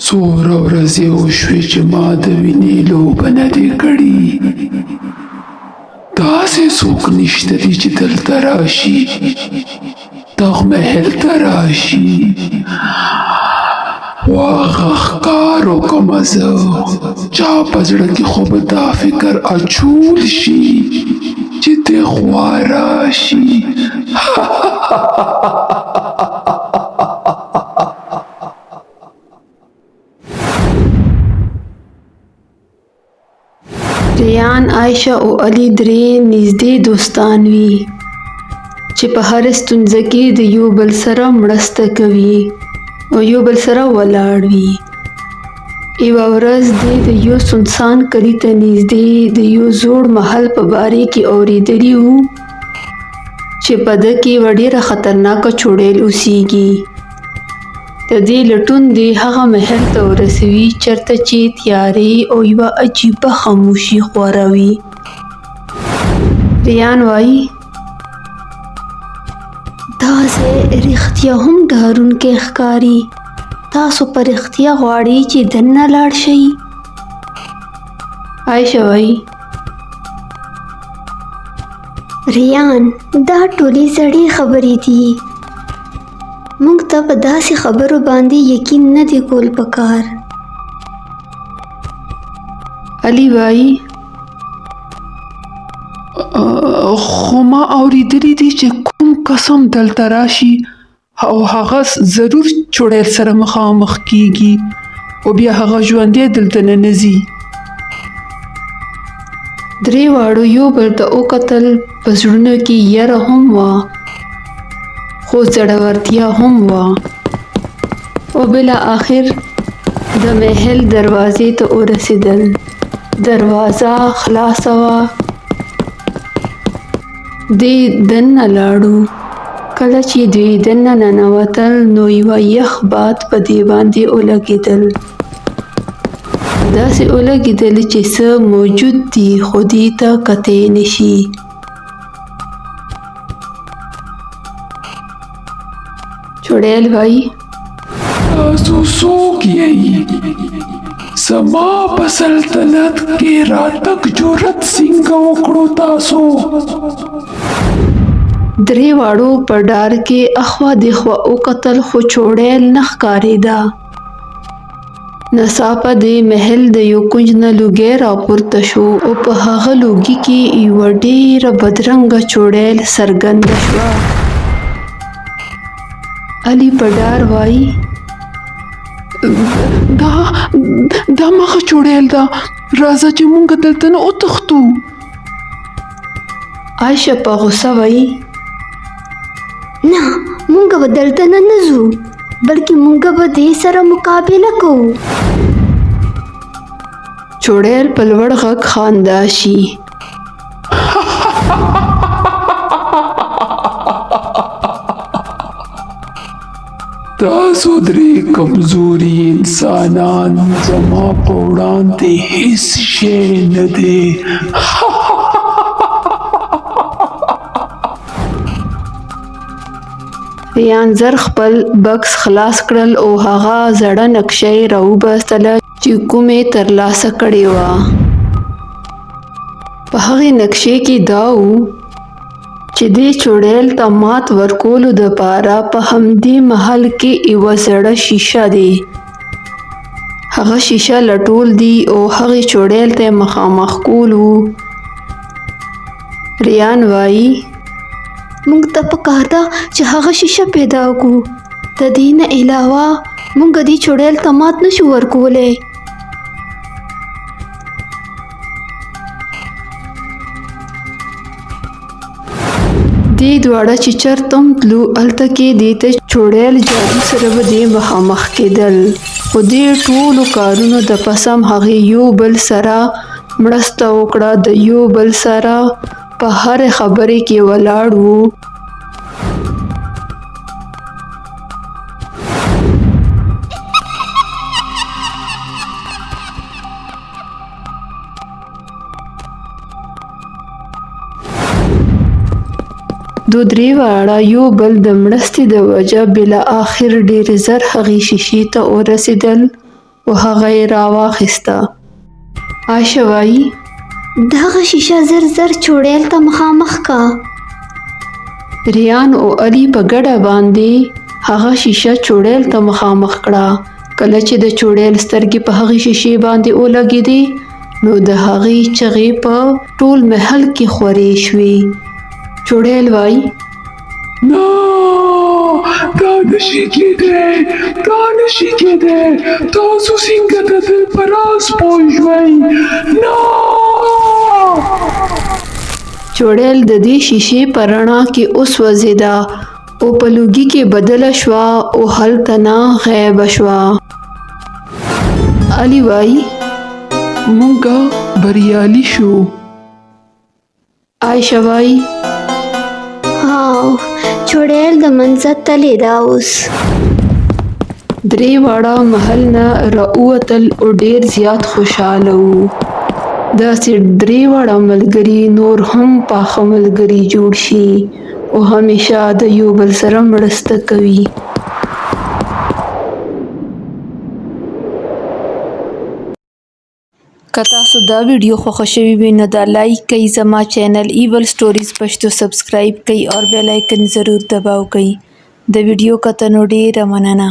څومره ورځې وشوې چې ما د وینې لوبه نه دی کړې. داسې څوک نشته دی چې دلته راشي، دغه محل ته راشي، واغه ښکار وکړمه زه. چا په زړه کې خو به دا فکر اچول شي چې دې خوا راشي. ریان، عایشه او علي درې نږدې دوستان وي چې په هر ستونزه کې د یو بل سره مرسته کوي او یو بل سره ولاړ وي. یوه ورځ دوی د یو سنسان کلي ته نږدې د یو زوړ محل په باره کې اورېدلي وو چې په ده کې یوه ډېره خطرناکه چوړیل اوسیږي. د دې لټون دی هغه محل ته ورسوي چېرته چې تیارې او یوه عجیبه خاموشي خوره وي. ریان وایي دا ځای رښتیا هم ډارونکی ښکاري. تاسو په رښتیا غواړئ چې دننه لاړ شئ؟ عایشه وایي ریان، دا ټولې زړې خبرې دي. موږ ته په داسې خبرو باندې یقین نه دی کول پکار. علي وایي خو ما اورېدلي دي چې کوم قسم دلته راشي او هغه ضرور چوړیل سره مخامخ کیږي او بیا هغه ژوندی دلته ننځي. درې واړو یو بل ته وکتل. په زړونو کې یره هم وه خو زړورتیا هم وه او بالاخر د محل دروازې ته ورسېدل. دروازه خلاصه وه. دوی دننه لاړو. کله چې دوی دننه ننوتل نو یوه یخ باد په دې باندې ولګېدل. داسې ولګېدل چې څه موجود دي خو دې ته کتی نشي. چوړیل وایي تاسو څوک یئ؟ زما په سلطنت کې راتګ جرأت څنګه وکړو تاسو؟ درې واړو په ډار کې اخوا دېخوا وکتل خو چوړیل نه ښکارېده. ناڅاپه د محل د یو کونج نه لوګی راپورته شو او په هغه لوګي کې یوه ډېره بدرنګه چوړیل څرګنده شوه. علي په ډار وایي دا مخه چوړیل ده، راځه چې مونږ دلته نه وتښتو. عایشه په غوسه وایي نه، موږ به دلته نه ځو بلکې موږ به دې سره مقابله کوو. چوړیل په لوړ غږ خندا شي. تاسو درې کمزوري انسانان زما په وړاندې هیڅ شی نه دی. ریان زر خپل بکس خلاص کړل او هغه زړه نقشه یې راوباسله چې کومې ترلاسه کړې وه. په هغې نقشې کې دا و چې دې چوړیل ته مات ورکولو دپاره په همدې محل کې یوه زړه شیشه دی. هغه شیشه لټول دي او هغې چوړیل ته یې مخامخ کول و. ریان وایي موږ ته پکار ده چې هغه شیشه پیدا کړو. د دې نه علاوه موږ دې چوړیل ته مات نشو ورکولی. دې دواړه چې چېرته هم تلو هلته کې دې ته چوړیل جادو سره به دې مخامخ کېدل. خو دې ټولو کارونو د پسه هم هغې یو بل سره مرسته وکړه. د یو بل سره په هرې خبرې کې ولاړ وو. دو درې واړه یو بل د مرستې د وجه بالاخر ډېر زر هغې شیشې ته ورسېدل او هغه یې راواخیسته. عایشه وایي دغه شیشه زر زر چوړیل ته مخامخ کا. ریان او علي په ګډه باندې هغه شیشه چوړیل ته مخامخ کړه. کله چې د چوړیل سترګې په هغې شیشې باندې ولګېدې نو د هغې چغې په ټول محل کې خورې شوې. چوړیل وایي نه، دا نشي کېدی، دا نشي کېدی. تاسو څنګه د ده په راز پوه شوئ؟ نه! چوړیل د دې شیشې په رڼا کې وسوځېده او په لوګي کې بدله شوه او هلته نه غیبه شوه. علي وایي مونږه بریالي شو. عایشه وایي هاو چوړیل د منځه تللی دا اوس. درې واړه محل نه راووتل او ډېر زیات خوشحاله وو. داسې درې واړه ملګري نور هم پاخه ملګري جوړ شي او همیشه د یو بل سره مرسته کوي. که تاسو دا ویډیو خوښه شوي وي نو دا لایک کئ، زما چینل ایول سټوریز پښتو سبسکرایب کئ او بیل آیکن ضرور دباو کئ. د ویډیو کتنو ډیره مننه.